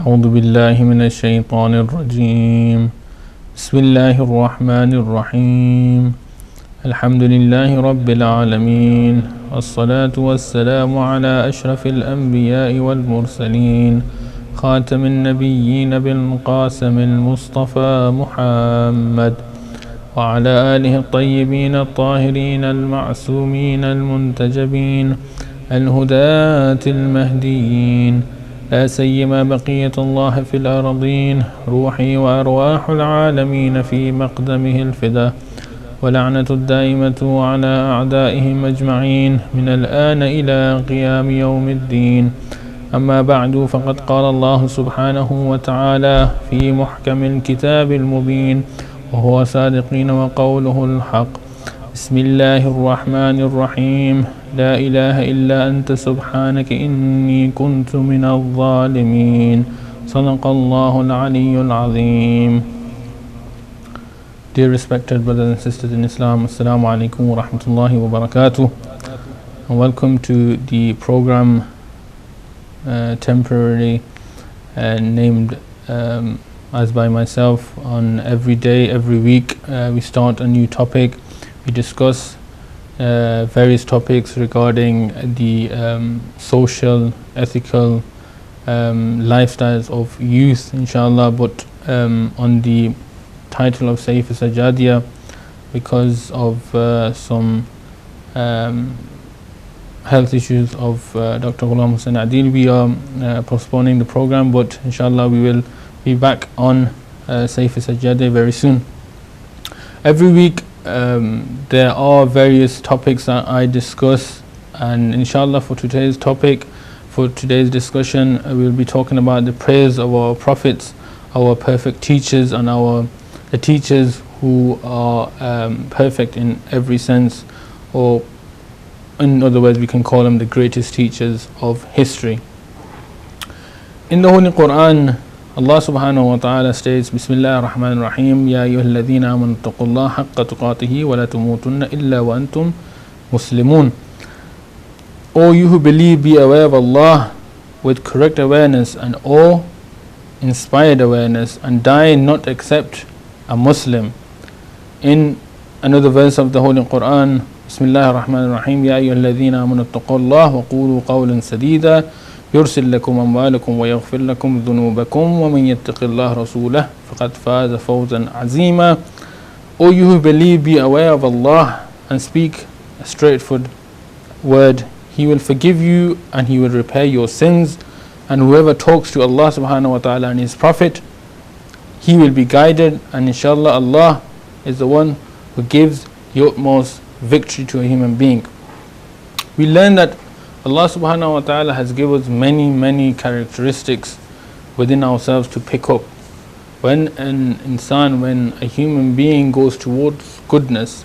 أعوذ بالله من الشيطان الرجيم بسم الله الرحمن الرحيم الحمد لله رب العالمين والصلاة والسلام على أشرف الأنبياء والمرسلين خاتم النبيين بالقاسم المصطفى محمد وعلى آله الطيبين الطاهرين المعصومين المنتجبين الهداة المهديين لا سيما بقية الله في الأرضين روحي وأرواح العالمين في مقدمه الفدا ولعنة الدائمة على أعدائهم أجمعين من الآن إلى قيام يوم الدين أما بعد فقد قال الله سبحانه وتعالى في محكم الكتاب المبين وهو صادقين وقوله الحق بسم الله الرحمن الرحيم لا إله إلا أنت سبحانك إني كنت من الظالمين صدق الله العلي العظيم. Dear respected brothers and sisters in Islam, Assalamu alaikum wa rahmatullahi wa barakatuh, and welcome to the program temporarily named as by myself. On every day, every week, we start a new topic. We discuss various topics regarding the social, ethical lifestyles of youth, inshallah, but on the title of Saheefa Sajjadiya, because of some health issues of Dr. Ghulam Hussain Adil, we are postponing the program, but inshallah we will be back on Saheefa Sajjadiya very soon. Every week there are various topics that I discuss, and inshallah for today's topic, for today's discussion, we'll be talking about the prayers of our prophets, our perfect teachers, and the teachers who are perfect in every sense, or in other words we can call them the greatest teachers of history. In the Holy Quran, Allah subhanahu wa ta'ala states, Bismillah ar-Rahman ar-Rahim, Ya ayyuhal ladhina amanu taqullaha haqqa tuqatihi wa la tamutunna illa wa antum muslimun. O you who believe, be aware of Allah with correct awareness and awe-inspired awareness, and die not except a Muslim. In another verse of the Holy Quran, Bismillah ar-Rahman ar-Rahim, Ya ayyuhal ladhina amanu taqullaha wa qulu qawlan sadida يرسل لكم أموالكم ويغفر لكم ذنوبكم ومن يتق الله رسوله فقد فاز فوزا عظيما. O you who believe, be aware of Allah and speak a straightforward word. He will forgive you and He will repair your sins, and whoever talks to Allah subhanahu wa ta'ala and His Prophet, he will be guided, and inshallah Allah is the one who gives the utmost victory to a human being. We learn that Allah subhanahu wa ta'ala has given us many characteristics within ourselves to pick up. When when a human being goes towards goodness,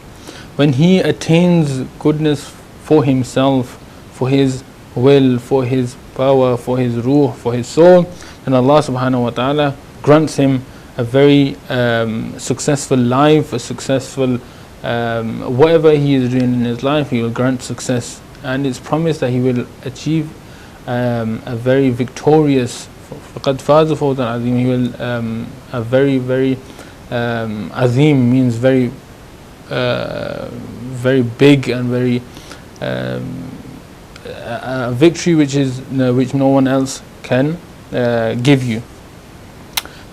when he attains goodness for himself, for his will, for his power, for his ruh, for his soul, then Allah subhanahu wa ta'ala grants him a very successful life, a successful whatever he is doing in his life, he will grant success. And it's promised that he will achieve a very victorious, فَقَدْ فَازَ فَوْزًا عَظِيمًا. He will a very azim means very big and very a victory which no one else can give you.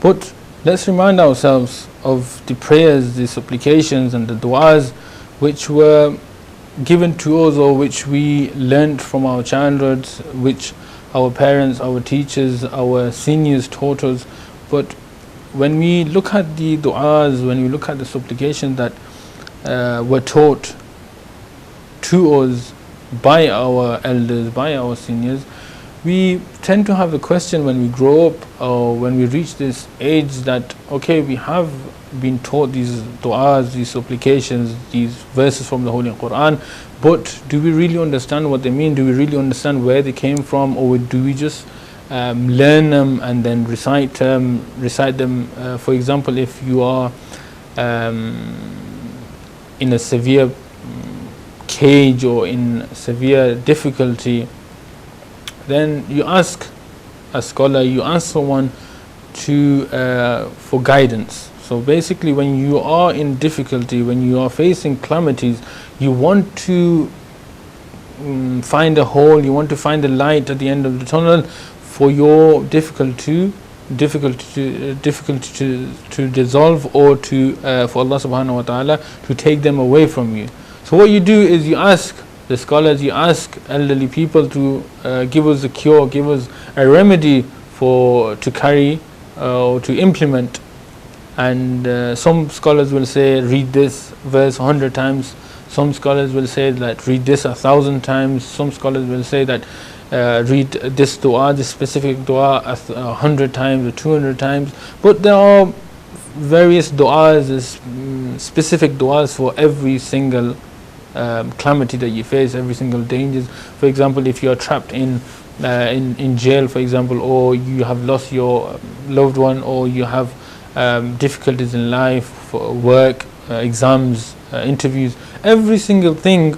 But let's remind ourselves of the prayers, the supplications and the du'as which were given to us, or which we learnt from our childhood, which our parents, our teachers, our seniors taught us. But when we look at the du'as, when we look at the supplications that were taught to us by our elders, by our seniors, we tend to have a question when we grow up, or when we reach this age, that okay, we have been taught these du'as, these supplications, these verses from the Holy Quran, but do we really understand what they mean? Do we really understand where they came from, or do we just learn them and then recite them? For example, if you are in a severe cage or in severe difficulty, then you ask a scholar, you ask someone for guidance. So basically, when you are in difficulty, when you are facing calamities, you want to find a hole, you want to find the light at the end of the tunnel for your difficulty to dissolve, or to for Allah subhanahu wa ta'ala to take them away from you. So what you do is you ask the scholars, you ask elderly people to give us a cure, give us a remedy to carry or to implement. And some scholars will say, read this verse 100 times. Some scholars will say that read this 1,000 times. Some scholars will say that read this dua, this specific dua 100 times or 200 times. But there are various du'as, specific du'as for every single calamity that you face, every single danger. For example, if you are trapped in jail, for example, or you have lost your loved one, or you have difficulties in life, for work, exams, interviews, every single thing,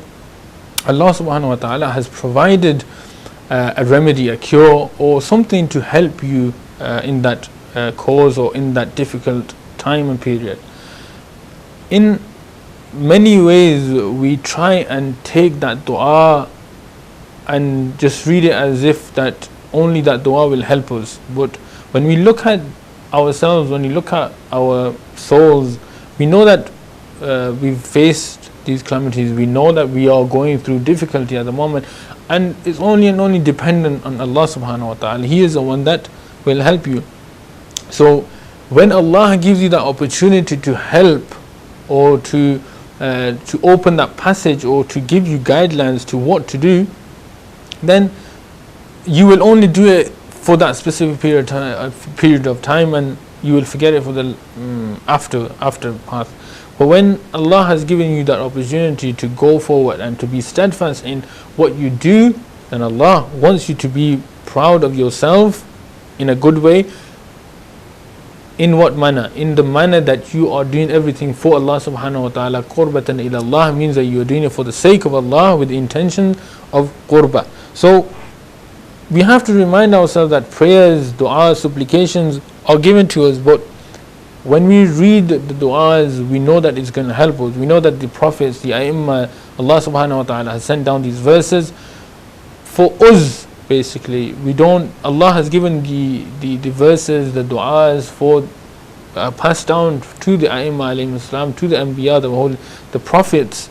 Allah subhanahu wa ta'ala has provided a remedy, a cure, or something to help you in that cause or in that difficult time and period. In many ways, we try and take that dua and just read it as if that only that dua will help us. But when we look at ourselves, when we look at our souls, we know that we've faced these calamities, we know that we are going through difficulty at the moment, and it's only and only dependent on Allah subhanahu wa ta'ala. He is the one that will help you. So when Allah gives you that opportunity to help, or to open that passage, or to give you guidelines to what to do, then you will only do it for that specific period of time, and you will forget it for the after path. But when Allah has given you that opportunity to go forward and to be steadfast in what you do, then Allah wants you to be proud of yourself in a good way. In what manner? In the manner that you are doing everything for Allah subhanahu wa ta'ala. Qurbatan ila Allah means that you are doing it for the sake of Allah, with the intention of qurba. So we have to remind ourselves that prayers, du'as, supplications are given to us, but when we read the du'as, we know that it's going to help us. We know that the prophets, the A'immah, Allah subhanahu wa ta'ala has sent down these verses for us. Basically, Allah has given the verses, the du'as for passed down to the A'immah alayhim salam, to the Anbiya, the prophets.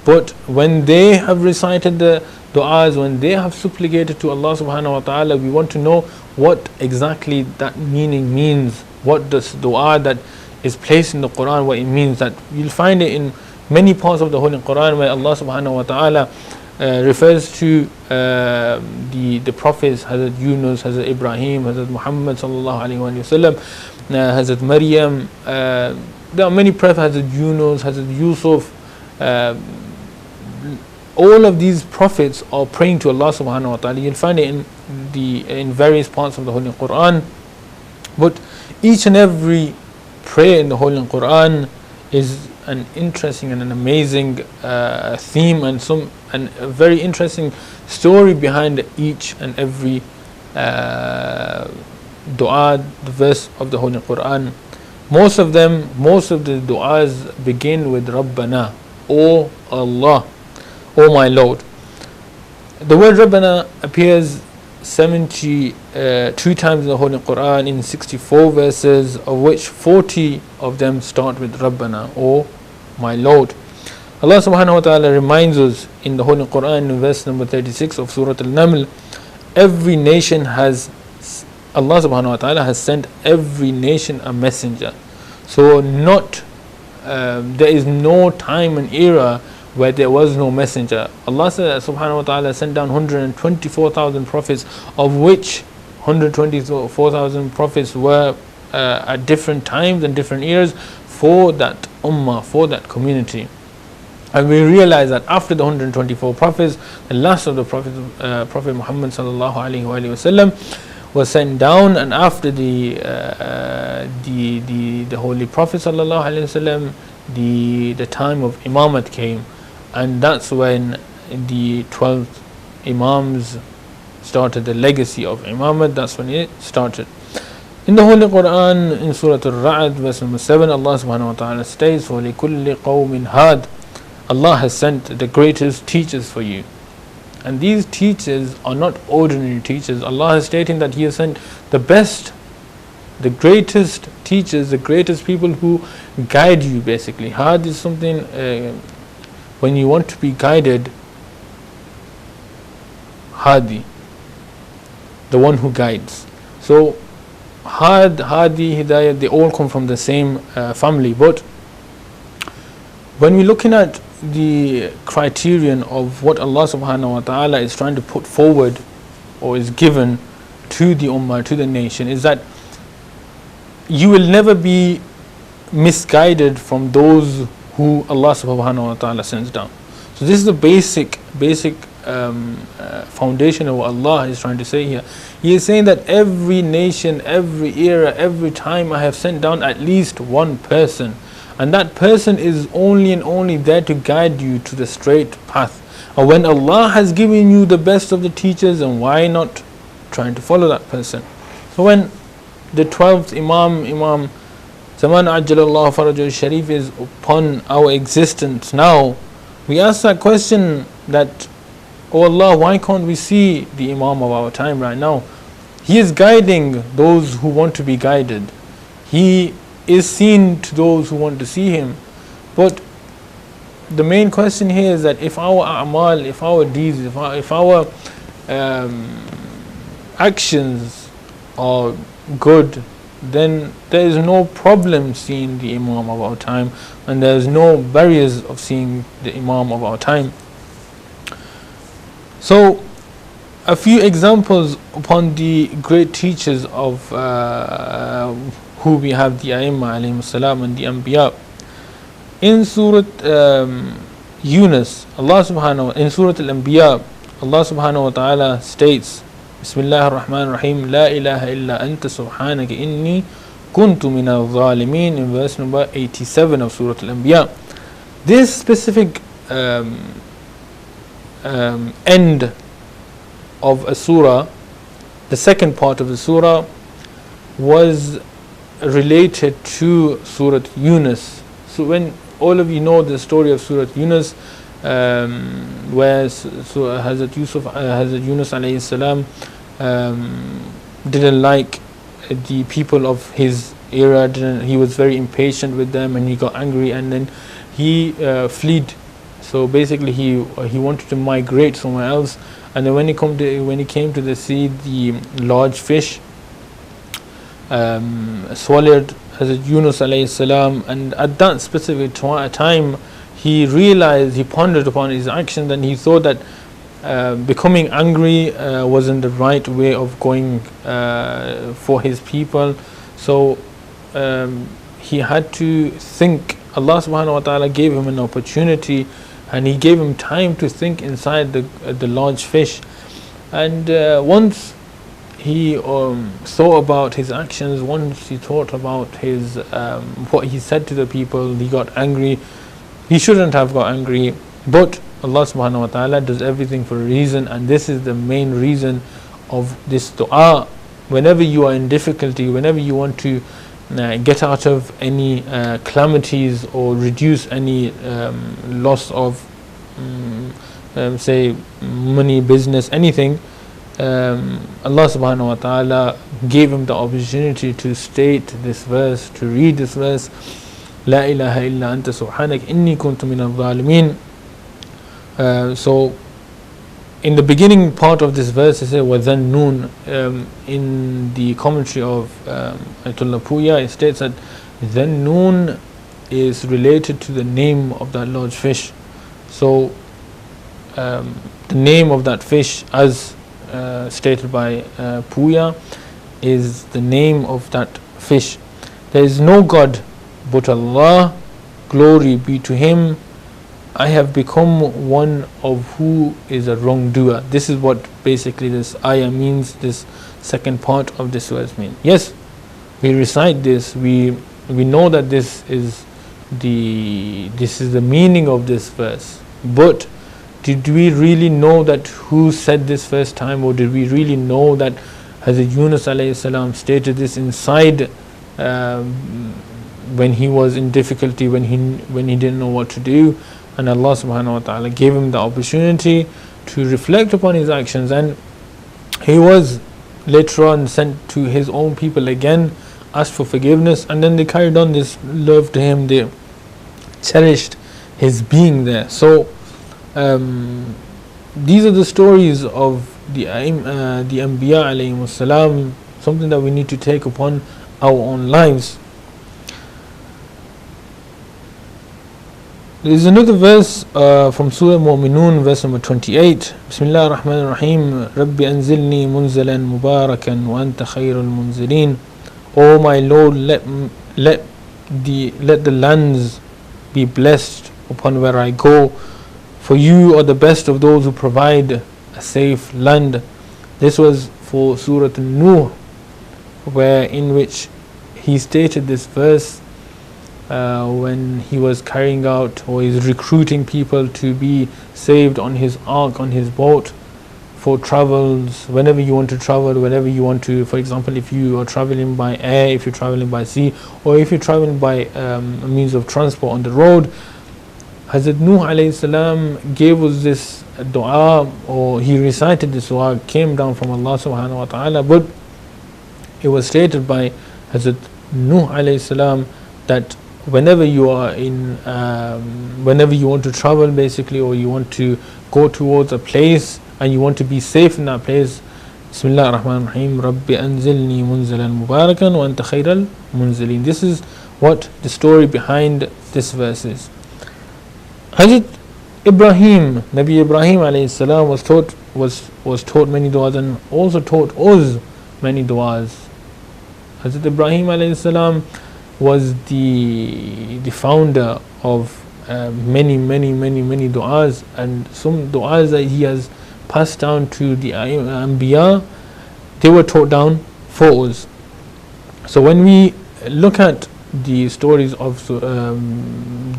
But when they have recited the du'as, when they have supplicated to Allah subhanahu wa ta'ala, we want to know what exactly that meaning means. What does dua that is placed in the Quran, what it means. That you'll find it in many parts of the Holy Quran, where Allah subhanahu wa ta'ala refers to the prophets, Hazrat Yunus, Hazrat Ibrahim, Hazrat Muhammad sallallahu alayhi wa sallam, Hazrat Maryam. There are many prophets, Hazrat Yunus, Hazrat Yusuf. All of these prophets are praying to Allah subhanahu wa ta'ala. You'll find it in various parts of the Holy Quran. But each and every prayer in the Holy Quran is an interesting and an amazing theme, and a very interesting story behind each and every dua, the verse of the Holy Quran. Most of the du'as begin with Rabbana, O Allah, O my Lord. The word Rabbana appears 72 times in the Holy Quran, in 64 verses, of which 40 of them start with Rabbana, O my Lord. Allah subhanahu wa ta'ala reminds us in the Holy Quran, in verse number 36 of Surah Al-Naml, every nation has, Allah subhanahu wa ta'ala has sent every nation a messenger. So there is no time and era where there was no messenger. Allah subhanahu wa ta'ala sent down 124,000 prophets, of which 124,000 prophets were at different times and different eras for that ummah, for that community. And we realize that after the 124 prophets, the last of the prophets, Prophet Muhammad sallallahu alaihi wasallam, was sent down, and after the Holy Prophet sallallahu alaihi wasallam, the time of Imamat came, and that's when the 12 Imams started the legacy of Imamah. That's when it started. In the Holy Quran, in Surah Al-Ra'd, verse number 7, Allah subhanahu wa ta'ala states, وَلِكُلِّ قَوْمٍ هَادٍ. Allah has sent the greatest teachers for you. And these teachers are not ordinary teachers. Allah is stating that He has sent the best, the greatest teachers, the greatest people who guide you basically. Had is something, when you want to be guided, Hadi, the one who guides. So Hadi, Hidayat, they all come from the same family. But when we're looking at the criterion of what Allah subhanahu wa ta'ala is trying to put forward or is given to the ummah, to the nation, is that you will never be misguided from those who Allah subhanahu wa ta'ala sends down. So this is the basic foundation of what Allah is trying to say here. He is saying that every nation, every era, every time I have sent down at least one person, and that person is only and only there to guide you to the straight path. And when Allah has given you the best of the teachers, and why not trying to follow that person? So when the 12th Imam Zaman Ajjalallahu Farajul Sharif is upon our existence now, we ask that question that, oh Allah, why can't we see the Imam of our time right now? He is guiding those who want to be guided. He is seen to those who want to see him. But the main question here is that if our a'mal, if our deeds, if our actions are good, then there is no problem seeing the Imam of our time, and there is no barriers of seeing the Imam of our time. So a few examples upon the great teachers of who we have, the Aimma alayhim salam and the Anbiya. In Surah Yunus, Allah subhanahu in Surah Al-Anbiya, Allah subhanahu wa ta'ala states, Bismillah ar-Rahman ar-Rahim, La ilaha illa anta subhanaka inni kuntu min al-zalimin, in verse number 87 of Surah Al-Anbiya. This specific end of a surah, the second part of the surah, was related to Surah Yunus. So when all of you know the story of Surah Yunus, where Hazrat Yunus alayhi salam didn't like the people of his era, he was very impatient with them, and he got angry, and then he fled. So basically he wanted to migrate somewhere else, and then when he came to the sea, the large fish swallowed Hazrat Yunus alayhi salam, and at that specific time he realized, he pondered upon his actions, and he thought that becoming angry wasn't the right way of going for his people. So he had to think. Allah subhanahu wa ta'ala gave him an opportunity, and he gave him time to think inside the large fish. And once he thought about his actions, once he thought about his what he said to the people, he got angry. He shouldn't have got angry, but Allah subhanahu wa ta'ala does everything for a reason, and this is the main reason of this dua. Whenever you are in difficulty, whenever you want to get out of any calamities or reduce any loss of say money, business, anything, Allah subhanahu wa ta'ala gave him the opportunity to state this verse, to read this verse, La ilaha illa anta subhanak inni kuntu min al-zalimin. So in the beginning part of this verse it says وَذَنُّونَ. In the commentary of Ayatollah Puya, it states that Dhannun is related to the name of that large fish. So the name of that fish, as stated by Puya, is the name of that fish. There is no God but Allah, glory be to Him. I have become one of who is a wrongdoer. This is what basically this ayah means, this second part of this verse means. Yes, we recite this, we know that this is the meaning of this verse, but did we really know that who said this first time, or did we really know that Hazrat Yunus alayhi salam stated this inside when he was in difficulty, when he didn't know what to do, and Allah subhanahu wa ta'ala gave him the opportunity to reflect upon his actions, and he was later on sent to his own people again, asked for forgiveness, and then they carried on this love to him, they cherished his being there. So these are the stories of the Anbiya alayhimus salam, something that we need to take upon our own lives. There is another verse from Surah Mu'minun, verse number 28. Bismillah ar-Rahman ar-Rahim. Rabbi anzilni munzalan mubarakan wa anta khayrul munzilin. O my Lord, let the lands be blessed upon where I go, for you are the best of those who provide a safe land. This was for Surah Nuh, where in which he stated this verse when he was carrying out, or is recruiting people to be saved on his ark, on his boat, for travels, whenever you want to travel, whenever you want to, for example, if you are traveling by air, if you're traveling by sea, or if you're traveling by a means of transport on the road. Hazrat Nuh alayhi salam gave us this dua, or he recited this dua, came down from Allah subhanahu wa ta'ala, but it was stated by Hazrat Nuh alayhi salam that whenever you are in, whenever you want to travel basically, or you want to go towards a place and you want to be safe in that place, Bismillah ar-Rahman ar-Rahim, Rabbi anzilni munzalan mubarakan wa anta khayral munzilin. This is what the story behind this verse is. Hazrat Ibrahim, Nabi Ibrahim alayhi salam was taught many du'as, and also taught us many du'as. Hazrat Ibrahim alayhi salam was the founder of many du'as, and some du'as that he has passed down to the Anbiya, they were taught down for us. So when we look at the stories of the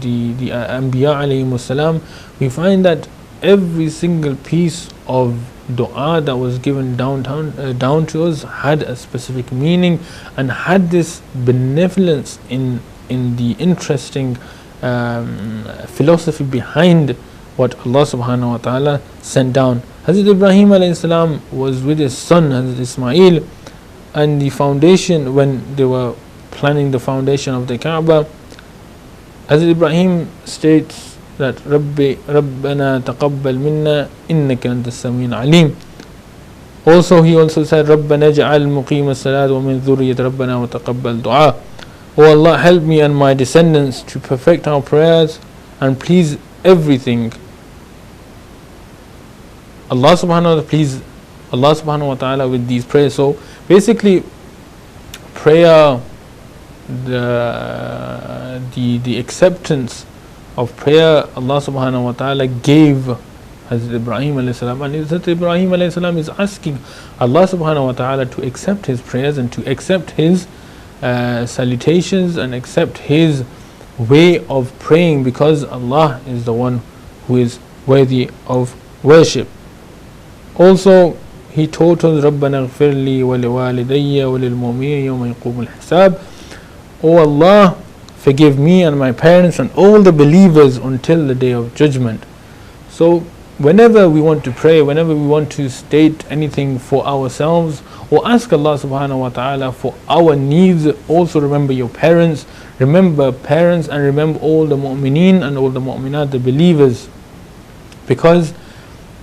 Anbiya alayhimus salam, we find that every single piece of dua that was given down to us had a specific meaning, and had this benevolence in the interesting philosophy behind what Allah subhanahu wa ta'ala sent down. Hazrat Ibrahim alayhi salam was with his son Hazrat Ismail, and the foundation, when they were planning the foundation of the Kaaba, Hazrat Ibrahim states that Rabbana taqabbal minna innaka antas samiul alim. Also he also said Rabbana ja'al muqima salat wa min dhurriyyat Rabbana wa taqabbal du'a. O Allah, help me and my descendants to perfect our prayers, and please everything. Allah subhanahu wa ta'ala with these prayers. So basically prayer, the acceptance of prayer, Allah subhanahu wa ta'ala gave Hazrat Ibrahim alayhi salam, and Hazrat Ibrahim alayhi salam is asking Allah subhanahu wa ta'ala to accept his prayers, and to accept his salutations, and accept his way of praying, because Allah is the one who is worthy of worship. Also he taught us Rabbana ighfir li wa liwalidayya wa lilmu'minina yawma yaqumul hisab. O Allah, forgive me and my parents and all the believers until the day of judgment. So whenever we want to pray, whenever we want to state anything for ourselves, or ask Allah subhanahu wa ta'ala for our needs, also remember your parents, and remember all the mu'mineen and all the mu'minat, the believers, because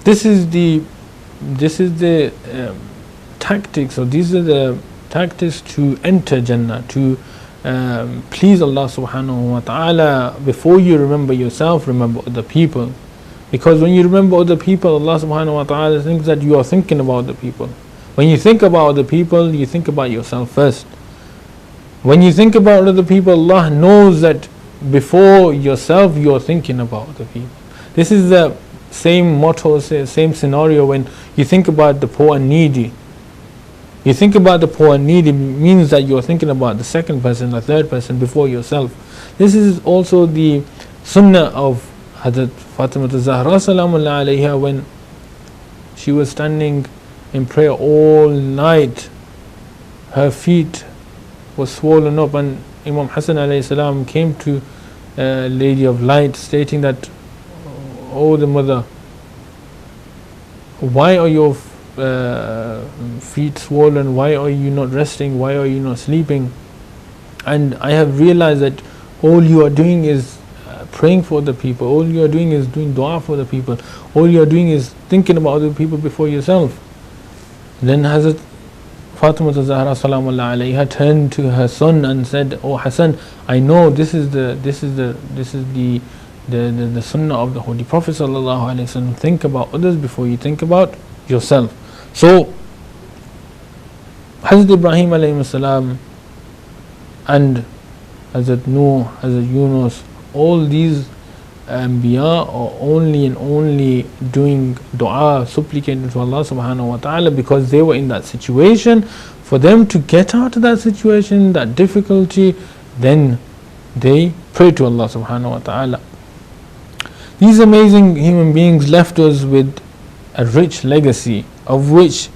this is the tactics, or these are the tactics to enter Jannah, to please Allah subhanahu wa ta'ala. Before you remember yourself, remember other people, because when you remember other people, Allah subhanahu wa ta'ala thinks that you are thinking about the people. When you think about other people, you think about yourself first. When you think about other people, Allah knows that before yourself you are thinking about other people. This is the same motto, same scenario when you think about the poor and needy. You think about the poor and needy means that you're thinking about the second person, the third person before yourself. This is also the sunnah of Hazrat Fatima Zahra Salamullah alayha, when she was standing in prayer all night, her feet were swollen up, and Imam Hassan alayhi salam came to Lady of Light stating that, "Oh, the mother, why are your feet swollen? Why are you not resting? Why are you not sleeping? And I have realized that all you are doing is praying for the people, all you are doing is doing dua for the people, all you are doing is thinking about other people before yourself." Then Hazrat Fatima Zahra Salamullah alayha turned to her son and said, "Oh Hassan, I know this is the sunnah of the Holy Prophet sallallahu alaihi wasallam. Think about others before you think about yourself." So Hazrat Ibrahim alayhi salam and Hazrat Nuh, Hazrat Yunus, all these Anbiya are only and only doing dua, supplicating to Allah subhanahu wa ta'ala, because they were in that situation. For them to get out of that situation, that difficulty, then they pray to Allah subhanahu wa ta'ala. These amazing human beings left us with a rich legacy, of which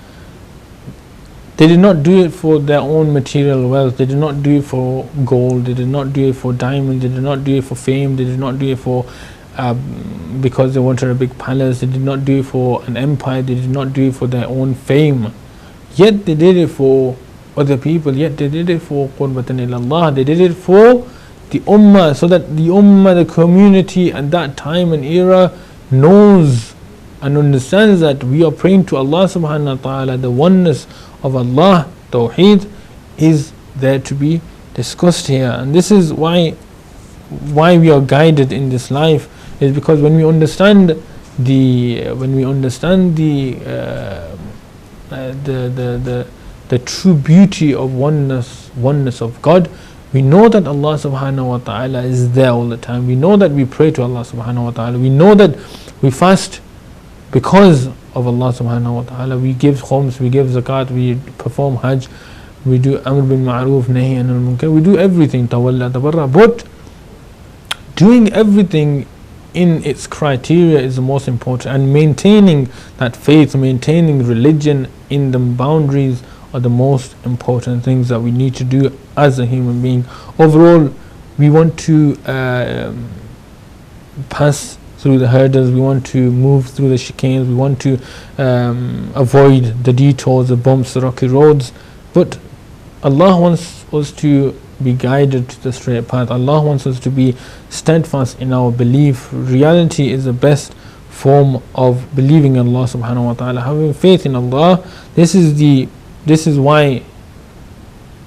they did not do it for their own material wealth, they did not do it for gold, they did not do it for diamonds, they did not do it for fame, they did not do it for because they wanted a big palace, they did not do it for an empire, they did not do it for their own fame. Yet they did it for other people, yet they did it for qurbatan ilallah, they did it for the ummah, so that the ummah, the community at that time and era knows and understands that we are praying to Allah subhanahu wa ta'ala. The oneness of Allah, Tawheed, is there to be discussed here. And this is why we are guided in this life, is because when we understand the true beauty of oneness of God, we know that Allah subhanahu wa ta'ala is there all the time. We know that we pray to Allah subhanahu wa ta'ala. We know that we fast because of Allah subhanahu wa ta'ala. We give khums, we give zakat, we perform hajj, we do amr bil ma'roof, nahi anil munkar, we do everything, tawalla tabarra. But doing everything in its criteria is the most important, and maintaining that faith, maintaining religion in the boundaries are the most important things that we need to do as a human being. Overall, we want to pass through the hurdles, we want to move through the chicanes, we want to avoid the detours, the bumps, the rocky roads, but Allah wants us to be guided to the straight path. Allah wants us to be steadfast in our belief. Reality is the best form of believing in Allah subhanahu wa ta'ala, having faith in Allah. This is why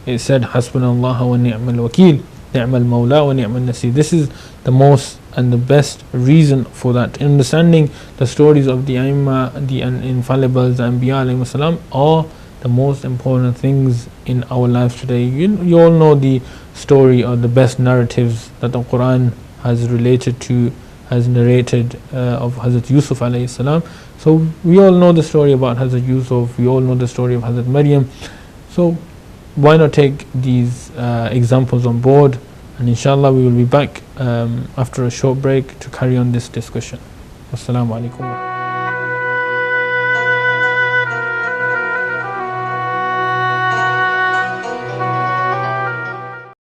it said Hasbunallah wa ni'mal wakil, ni'mal mawla wa ni'mal nasir. This is the most and the best reason for that. Understanding the stories of the Aimma, the infallibles, the Anbiya alayhi salam, are the most important things in our lives today. You all know the story or the best narratives that the Quran has narrated of Hazrat Yusuf alayhi salam. So we all know the story about Hazrat Yusuf, we all know the story of Hazrat Maryam. So why not take these examples on board, and inshallah we will be back after a short break to carry on this discussion. Assalamu alaikum.